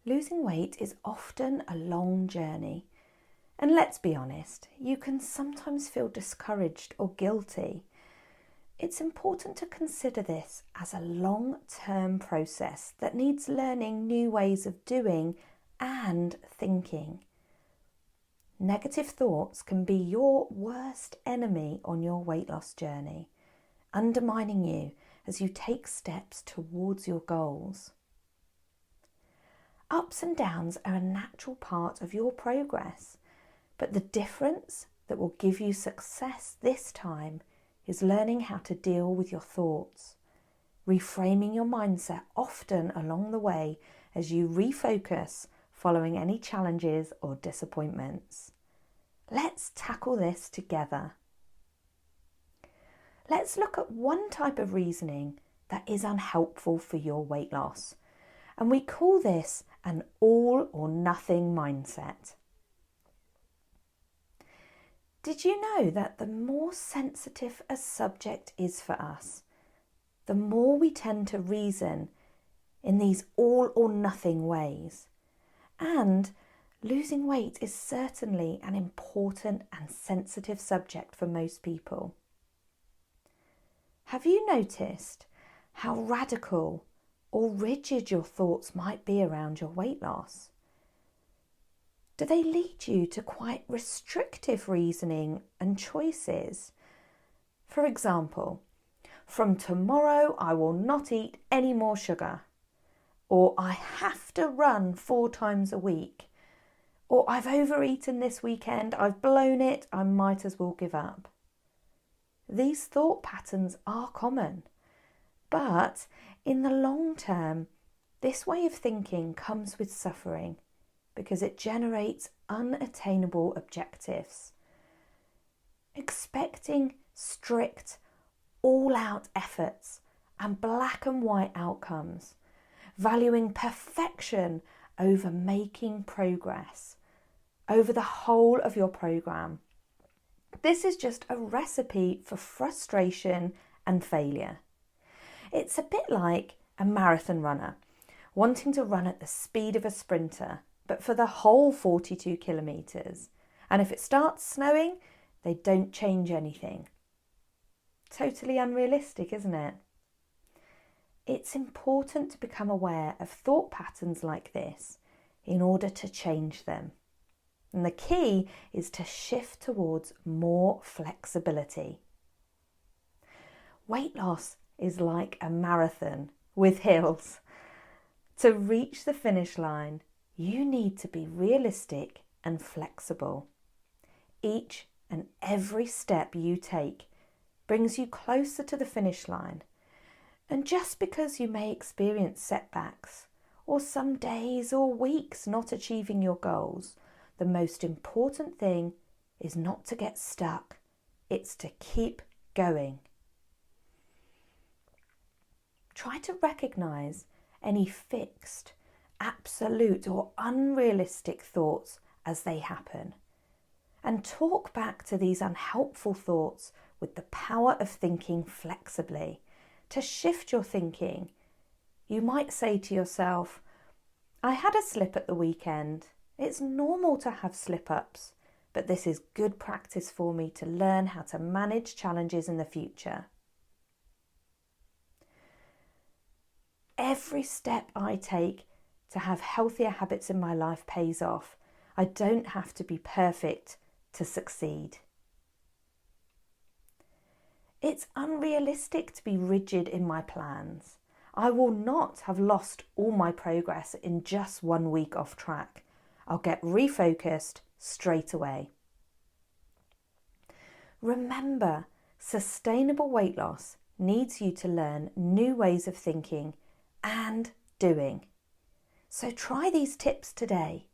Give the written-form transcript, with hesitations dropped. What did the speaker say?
Losing weight is often a long journey, and let's be honest, you can sometimes feel discouraged or guilty. It's important to consider this as a long-term process that needs learning new ways of doing and thinking. Negative thoughts can be your worst enemy on your weight loss journey, undermining you as you take steps towards your goals. Ups and downs are a natural part of your progress, but the difference that will give you success this time is learning how to deal with your thoughts, reframing your mindset often along the way as you refocus following any challenges or disappointments. Let's tackle this together. Let's look at one type of reasoning that is unhelpful for your weight loss, and we call this an all or nothing mindset. Did you know that the more sensitive a subject is for us, the more we tend to reason in these all or nothing ways? And losing weight is certainly an important and sensitive subject for most people. Have you noticed how radical or rigid your thoughts might be around your weight loss? Do they lead you to quite restrictive reasoning and choices? For example, from tomorrow I will not eat any more sugar, or I have to run 4 times a week, or I've overeaten this weekend, I've blown it, I might as well give up. These thought patterns are common, but in the long term, this way of thinking comes with suffering because it generates unattainable objectives. Expecting strict, all-out efforts and black and white outcomes, valuing perfection over making progress, over the whole of your program. This is just a recipe for frustration and failure. It's a bit like a marathon runner wanting to run at the speed of a sprinter, but for the whole 42 kilometres. And if it starts snowing, they don't change anything. Totally unrealistic, isn't it? It's important to become aware of thought patterns like this in order to change them. And the key is to shift towards more flexibility. Weight loss is like a marathon with hills. To reach the finish line, you need to be realistic and flexible. Each and every step you take brings you closer to the finish line. And just because you may experience setbacks, or some days or weeks not achieving your goals, the most important thing is not to get stuck. It's to keep going. Try to recognise any fixed, absolute or unrealistic thoughts as they happen, and talk back to these unhelpful thoughts with the power of thinking flexibly. To shift your thinking, you might say to yourself, I had a slip at the weekend. It's normal to have slip-ups, but this is good practice for me to learn how to manage challenges in the future. Every step I take to have healthier habits in my life pays off. I don't have to be perfect to succeed. It's unrealistic to be rigid in my plans. I will not have lost all my progress in just 1 week off track. I'll get refocused straight away. Remember, sustainable weight loss needs you to learn new ways of thinking and doing. So try these tips today.